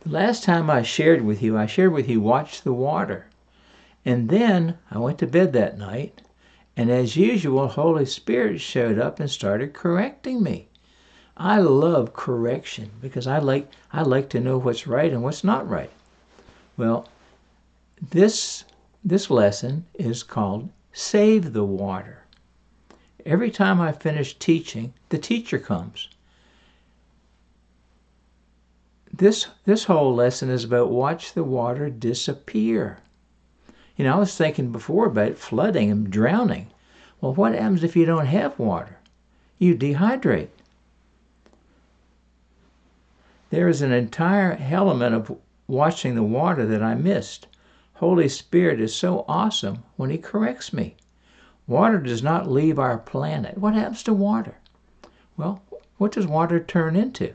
The last time I shared with you watch the water. And then I went to bed that night, and as usual, Holy Spirit showed up and started correcting me. I love correction because I like to know what's right and what's not right. Well, this lesson is called Save the Water. Every time I finish teaching, the teacher comes. This whole lesson is about watch the water disappear. I was thinking before about flooding and drowning. Well, what happens if you don't have water? You dehydrate. There is an entire element of watching the water that I missed. Holy Spirit is so awesome when He corrects me. Water does not leave our planet. What happens to water? Well, what does water turn into?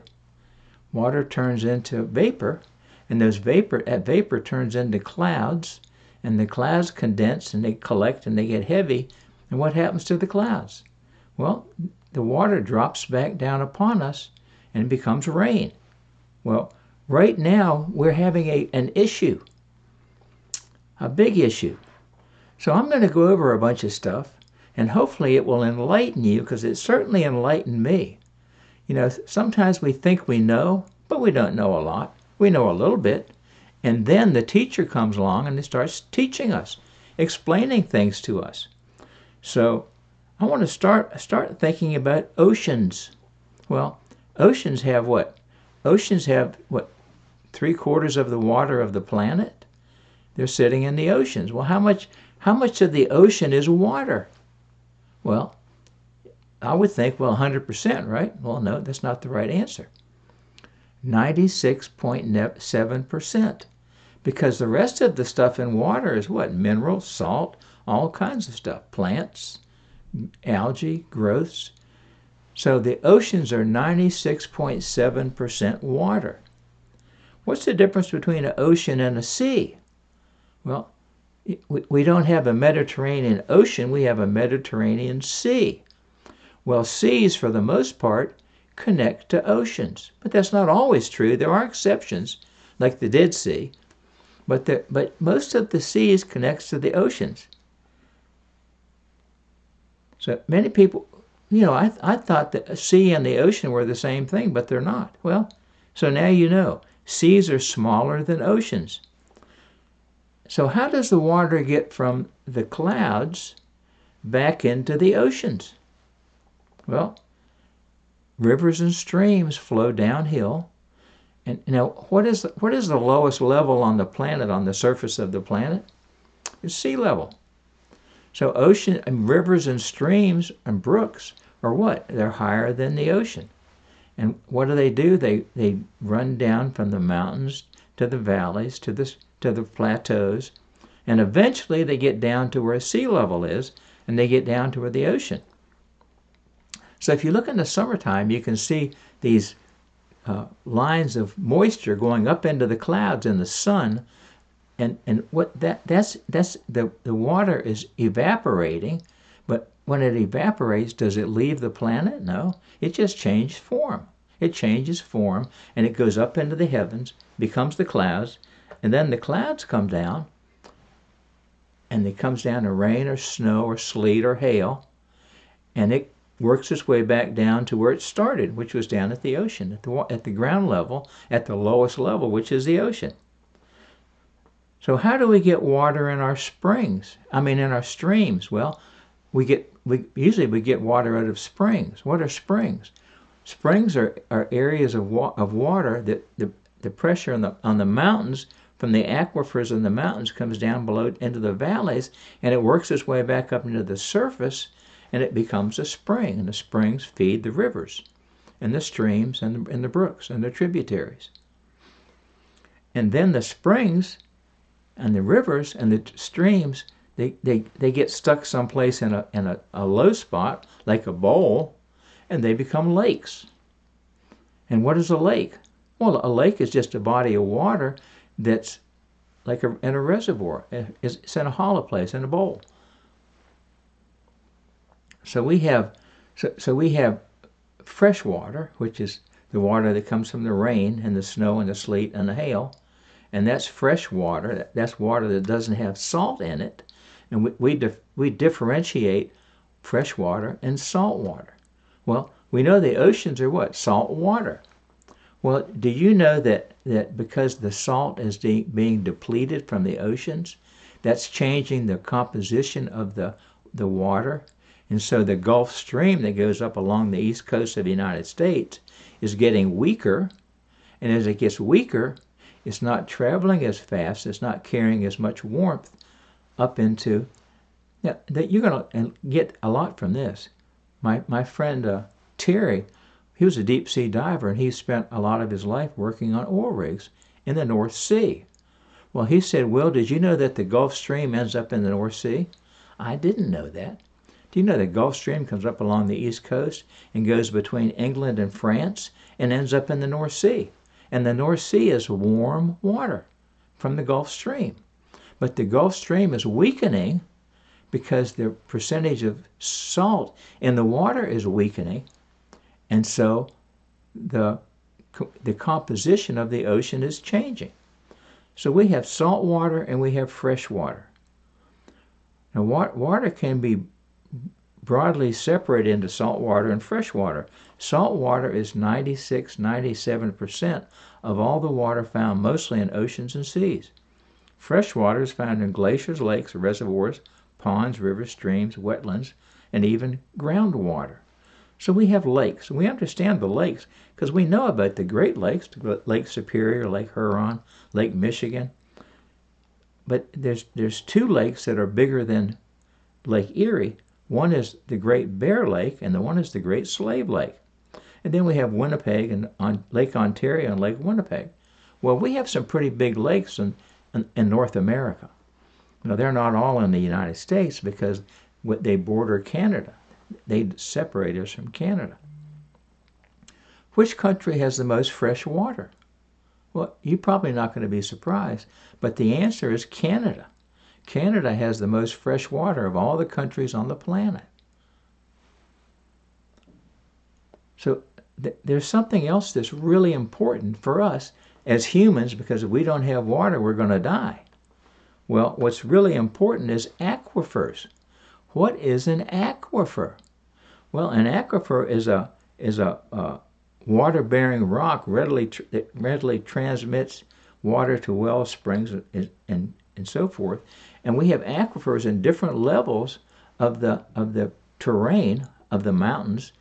Water turns into vapor, and that vapor turns into clouds, and the clouds condense and they collect and they get heavy. And what happens to the clouds? Well, the water drops back down upon us and it becomes rain. Well, right now we're having an issue, a big issue. So I'm going to go over a bunch of stuff, and hopefully it will enlighten you, because it certainly enlightened me. Sometimes we think we know, but we don't know a lot. We know a little bit. And then the teacher comes along and he starts teaching us, explaining things to us. So I want to start thinking about oceans. Well, oceans have what? Oceans have what? 3/4 of the water of the planet? They're sitting in the oceans. Well, how much of the ocean is water? Well, I would think, 100%, right? Well, no, that's not the right answer. 96.7%. Because the rest of the stuff in water is what? Minerals, salt, all kinds of stuff. Plants, algae, growths. So the oceans are 96.7% water. What's the difference between an ocean and a sea? Well, we don't have a Mediterranean Ocean, we have a Mediterranean Sea. Well, seas, for the most part, connect to oceans. But that's not always true. There are exceptions, like the Dead Sea. But most of the seas connects to the oceans. So many people, I thought that a sea and the ocean were the same thing, but they're not. Well, so now you know. Seas are smaller than oceans. So how does the water get from the clouds back into the oceans? Well, rivers and streams flow downhill. And what is the lowest level on the planet, on the surface of the planet? It's sea level. So ocean and rivers and streams and brooks are what? They're higher than the ocean. And what do? They run down from the mountains to the valleys to the plateaus, and eventually they get down to where sea level is, and they get down to where the ocean. So if you look in the summertime, you can see these lines of moisture going up into the clouds in the sun, and what that's the water is evaporating. But when it evaporates, does it leave the planet? No, it just changes form. It changes form, and it goes up into the heavens, becomes the clouds, and then the clouds come down, and it comes down to rain or snow or sleet or hail, and it works its way back down to where it started, which was down at the ocean, at the ground level, at the lowest level, which is the ocean. So how do we get water in our springs? In our streams? Well, we usually get water out of springs. What are springs? Springs are areas of water that the pressure on the mountains from the aquifers in the mountains comes down below into the valleys, and it works its way back up into the surface, and it becomes a spring, and the springs feed the rivers and the streams and the brooks and the tributaries. And then the springs and the rivers and the streams, they get stuck someplace in a low spot, like a bowl, and they become lakes. And what is a lake? Well, a lake is just a body of water that's like in a reservoir. It's in a hollow place, in a bowl. So we have fresh water, which is the water that comes from the rain and the snow and the sleet and the hail. And that's fresh water. That's water that doesn't have salt in it. And we differentiate fresh water and salt water. Well, we know the oceans are what? Salt water. Well, do you know that because the salt is being depleted from the oceans, that's changing the composition of the water? And so the Gulf Stream that goes up along the east coast of the United States is getting weaker. And as it gets weaker, it's not traveling as fast. It's not carrying as much warmth up into. Now, that you're going to get a lot from this. My friend Terry, he was a deep sea diver, and he spent a lot of his life working on oil rigs in the North Sea. Well, he said, Will, did you know that the Gulf Stream ends up in the North Sea? I didn't know that. Do you know the Gulf Stream comes up along the east coast and goes between England and France and ends up in the North Sea? And the North Sea is warm water from the Gulf Stream. But the Gulf Stream is weakening because the percentage of salt in the water is weakening. And so the composition of the ocean is changing. So we have salt water and we have fresh water. Now water can be broadly separated into salt water and fresh water. Salt water is 96-97% of all the water found mostly in oceans and seas. Fresh water is found in glaciers, lakes, reservoirs, ponds, rivers, streams, wetlands, and even groundwater. So we have lakes. We understand the lakes because we know about the Great Lakes, Lake Superior, Lake Huron, Lake Michigan. But there's two lakes that are bigger than Lake Erie. One is the Great Bear Lake, and the one is the Great Slave Lake. And then we have Winnipeg and Lake Ontario and Lake Winnipeg. Well, we have some pretty big lakes in North America. Now, they're not all in the United States because they border Canada. They separate us from Canada. Which country has the most fresh water? Well, you're probably not going to be surprised, but the answer is Canada. Canada has the most fresh water of all the countries on the planet. So there's something else that's really important for us as humans, because if we don't have water, we're going to die. Well, what's really important is aquifers. What is an aquifer? Well, an aquifer is a water-bearing rock that readily transmits water to well springs and so forth. And we have aquifers in different levels of the terrain of the mountains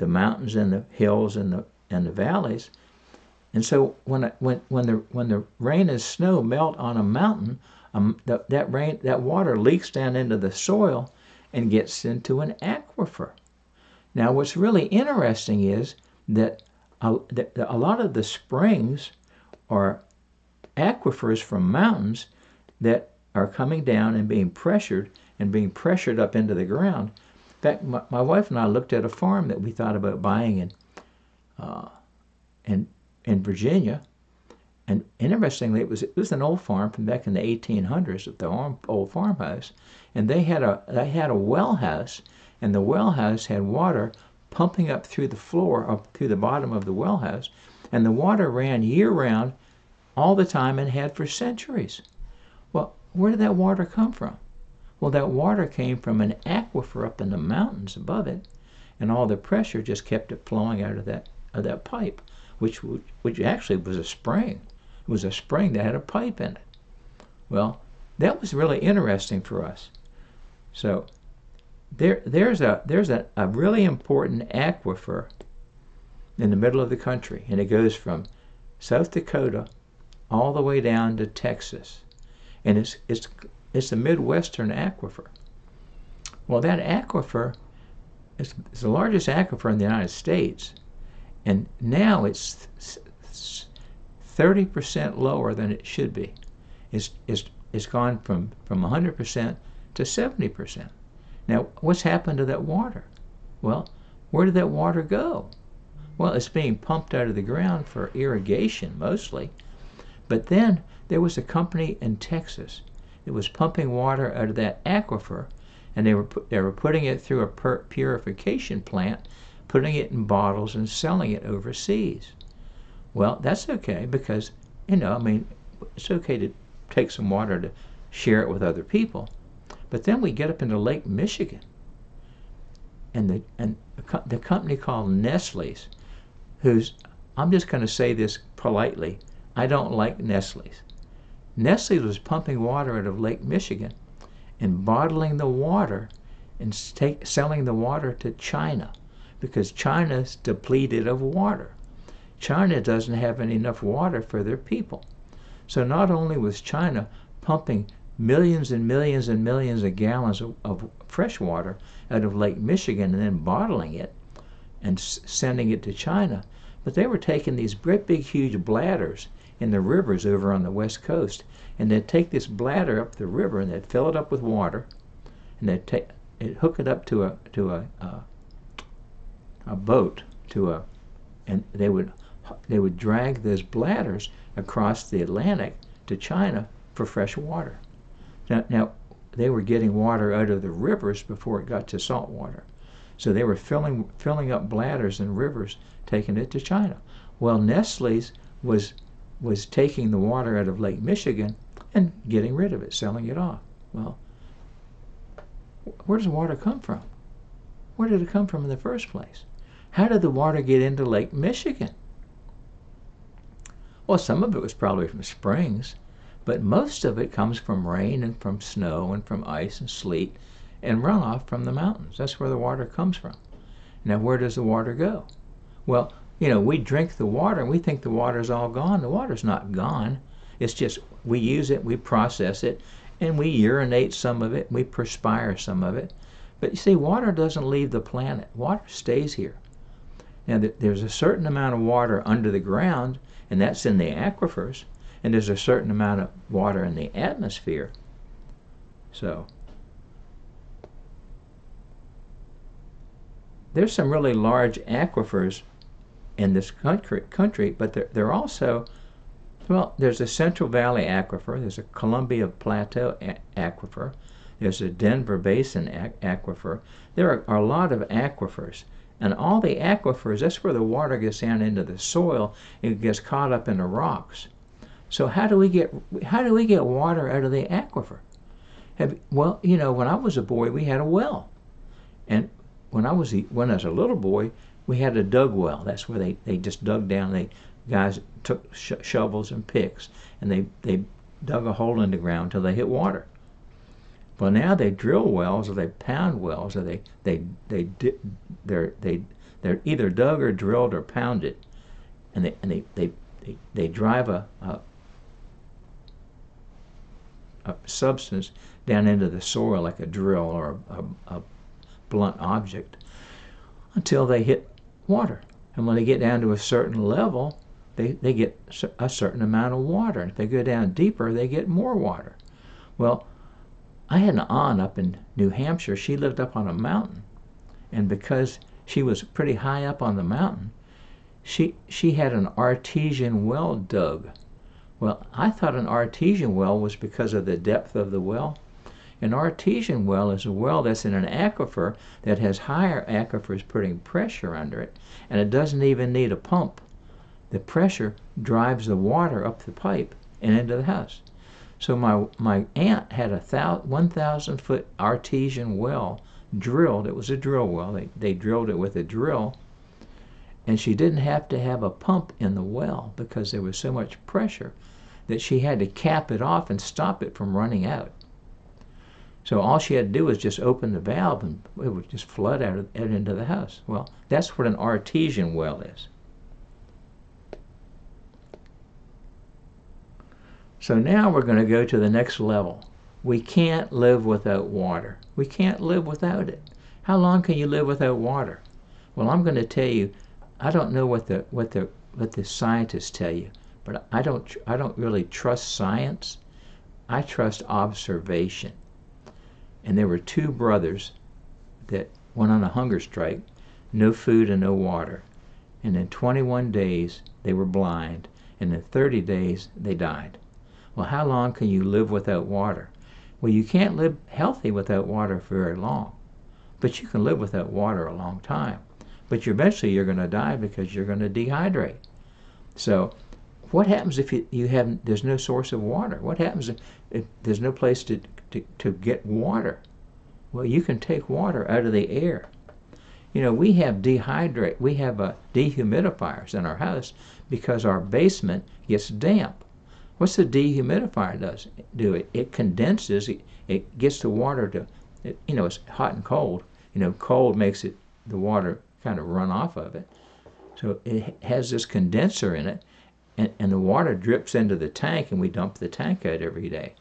and the hills and the valleys. And so when the rain and snow melt on a mountain, that water leaks down into the soil and gets into an aquifer. Now, what's really interesting is that a lot of the springs are aquifers from mountains that are coming down and being pressured up into the ground. In fact, my wife and I looked at a farm that we thought about buying in Virginia. And interestingly, it was an old farm from back in the 1800s, the old farmhouse, and they had a well house, and the well house had water pumping up through the floor, up through the bottom of the well house, and the water ran year round, all the time, and had for centuries. Well, where did that water come from? Well, that water came from an aquifer up in the mountains above it, and all the pressure just kept it flowing out of that pipe, which actually was a spring. It was a spring that had a pipe in it. Well, that was really interesting for us. So there's a really important aquifer in the middle of the country, and it goes from South Dakota all the way down to Texas, and it's the Midwestern aquifer. Well, that aquifer is the largest aquifer in the United States, and now it's 30% lower than it should be. It's gone from 100% to 70%. Now, what's happened to that water? Well, where did that water go? Well, it's being pumped out of the ground for irrigation mostly. But then there was a company in Texas that was pumping water out of that aquifer, and they were putting it through a purification plant, putting it in bottles and selling it overseas. Well, that's okay because, I mean, it's okay to take some water to share it with other people. But then we get up into Lake Michigan, and the company called Nestle's, I'm just going to say this politely, I don't like Nestle's. Nestle was pumping water out of Lake Michigan and bottling the water and selling the water to China because China's depleted of water. China doesn't have enough water for their people. So not only was China pumping millions and millions and millions of gallons of fresh water out of Lake Michigan and then bottling it and sending it to China, but they were taking these great big huge bladders in the rivers over on the west coast, and they'd take this bladder up the river and they'd fill it up with water, and they'd hook it up to a boat, and they would drag those bladders across the Atlantic to China for fresh water. Now they were getting water out of the rivers before it got to salt water, so they were filling up bladders in rivers, taking it to China. Well, Nestle's was taking the water out of Lake Michigan and getting rid of it, selling it off. Well, where does the water come from? Where did it come from in the first place? How did the water get into Lake Michigan? Well, some of it was probably from springs, but most of it comes from rain and from snow and from ice and sleet and runoff from the mountains. That's where the water comes from. Now, where does the water go? Well, we drink the water and we think the water's all gone. The water's not gone. It's just we use it, we process it, and we urinate some of it, we perspire some of it. But you see, water doesn't leave the planet. Water stays here. Now, there's a certain amount of water under the ground, and that's in the aquifers, and there's a certain amount of water in the atmosphere. So there's some really large aquifers in this country, but they're also, well, there's a Central Valley aquifer, there's a Columbia Plateau aquifer, there's a Denver Basin aquifer. There are a lot of aquifers, and all the aquifers, that's where the water gets down into the soil and it gets caught up in the rocks. So how do we get water out of the aquifer? Well, when I was a boy, we had a well, and when I was a little boy, we had a dug well. That's where they just dug down. Guys took shovels and picks, and they dug a hole in the ground until they hit water. Well, now they drill wells, or they pound wells, or they're either dug or drilled or pounded, and they drive a substance down into the soil like a drill or a blunt object until they hit water. And when they get down to a certain level, they get a certain amount of water. And if they go down deeper, they get more water. Well, I had an aunt up in New Hampshire. She lived up on a mountain. And because she was pretty high up on the mountain, she had an artesian well dug. Well, I thought an artesian well was because of the depth of the well. An artesian well is a well that's in an aquifer that has higher aquifers putting pressure under it, and it doesn't even need a pump. The pressure drives the water up the pipe and into the house. So my aunt had a 1,000-foot artesian well drilled. It was a drill well. They drilled it with a drill, and she didn't have to have a pump in the well because there was so much pressure that she had to cap it off and stop it from running out. So all she had to do was just open the valve and it would just flood out into the house. Well, that's what an artesian well is. So now we're going to go to the next level. We can't live without water. We can't live without it. How long can you live without water? Well, I'm going to tell you, I don't know what the scientists tell you, but I don't really trust science. I trust observation. And there were two brothers that went on a hunger strike, no food and no water. And in 21 days, they were blind. And in 30 days, they died. Well, how long can you live without water? Well, you can't live healthy without water for very long. But you can live without water a long time. but eventually you're going to die because you're going to dehydrate. So what happens if there's no source of water? What happens if there's no place to get water? Well, you can take water out of the air. We have dehumidifiers in our house because our basement gets damp. What's the dehumidifier do? It condenses, it gets the water to, it's hot and cold. Cold makes the water kind of run off of it. So it has this condenser in it, and the water drips into the tank, and we dump the tank out every day.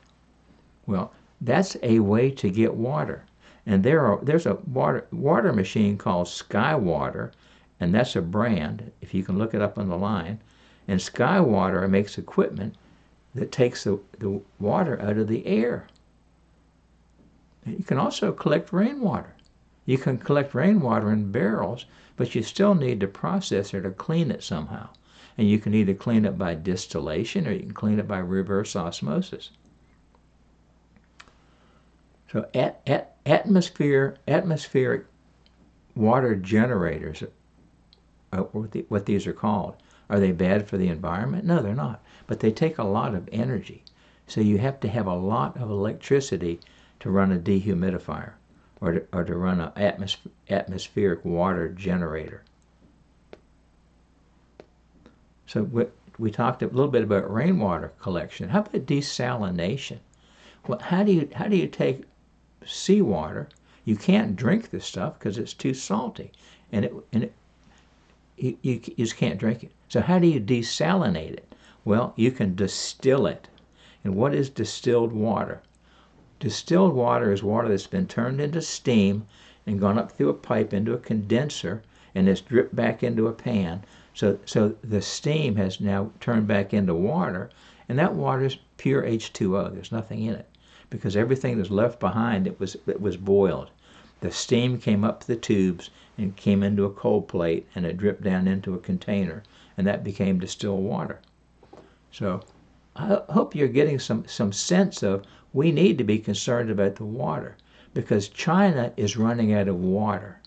Well, that's a way to get water. And there's a water machine called SkyWater, and that's a brand, if you can look it up on the line. And SkyWater makes equipment that takes the water out of the air. You can also collect rainwater. You can collect rainwater in barrels, but you still need to process it or clean it somehow. And you can either clean it by distillation or you can clean it by reverse osmosis. So atmospheric water generators, what these are called, are they bad for the environment? No, they're not. But they take a lot of energy. So you have to have a lot of electricity to run a dehumidifier or to run an atmospheric water generator. So we talked a little bit about rainwater collection. How about desalination? Well, how do you take seawater? You can't drink this stuff because it's too salty, and you just can't drink it. So how do you desalinate it? Well, you can distill it. And what is distilled water? Distilled water is water that's been turned into steam and gone up through a pipe into a condenser, and it's dripped back into a pan. So the steam has now turned back into water, and that water is pure H2O. There's nothing in it, because everything that's left behind it was boiled. The steam came up the tubes and came into a cold plate, and it dripped down into a container, and that became distilled water. So I hope you're getting some sense of we need to be concerned about the water, because China is running out of water.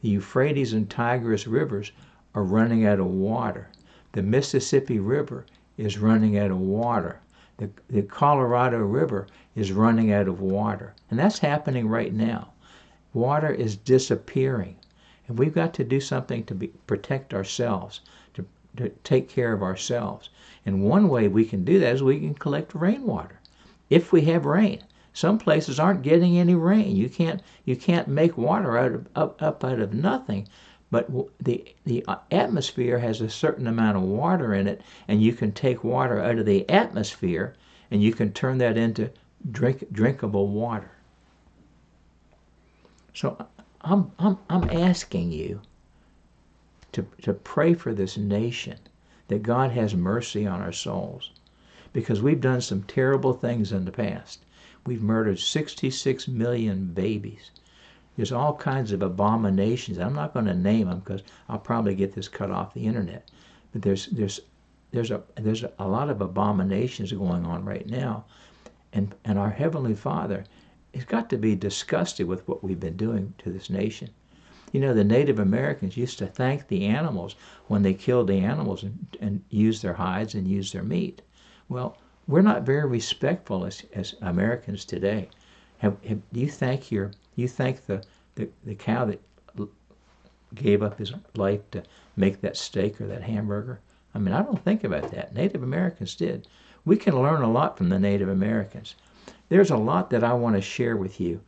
The Euphrates and Tigris rivers are running out of water. The Mississippi River is running out of water. The Colorado River is running out of water. And that's happening right now. Water is disappearing. And we've got to do something to protect ourselves, to take care of ourselves. And one way we can do that is we can collect rainwater. If we have rain. Some places aren't getting any rain. You can't make water up out of nothing. But the atmosphere has a certain amount of water in it, and you can take water out of the atmosphere, and you can turn that into drinkable water. So I'm asking you to pray for this nation, that God has mercy on our souls, because we've done some terrible things in the past. We've murdered 66 million babies. There's all kinds of abominations. I'm not going to name them because I'll probably get this cut off the internet. But there's a lot of abominations going on right now, and our Heavenly Father has got to be disgusted with what we've been doing to this nation. The Native Americans used to thank the animals when they killed the animals and used their hides and used their meat. Well, we're not very respectful as Americans today. Do you thank the cow that gave up his life to make that steak or that hamburger? I mean, I don't think about that. Native Americans did. We can learn a lot from the Native Americans. There's a lot that I want to share with you,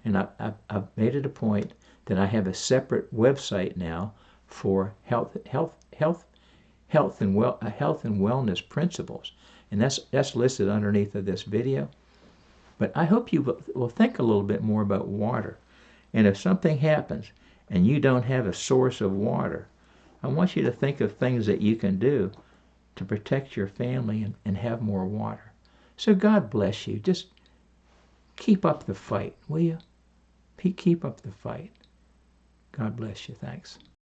and I've made it a point that I have a separate website now for health and wellness principles, and that's listed underneath of this video. But I hope you will think a little bit more about water. And if something happens and you don't have a source of water, I want you to think of things that you can do to protect your family and have more water. So God bless you. Just keep up the fight, will you? Keep up the fight. God bless you. Thanks.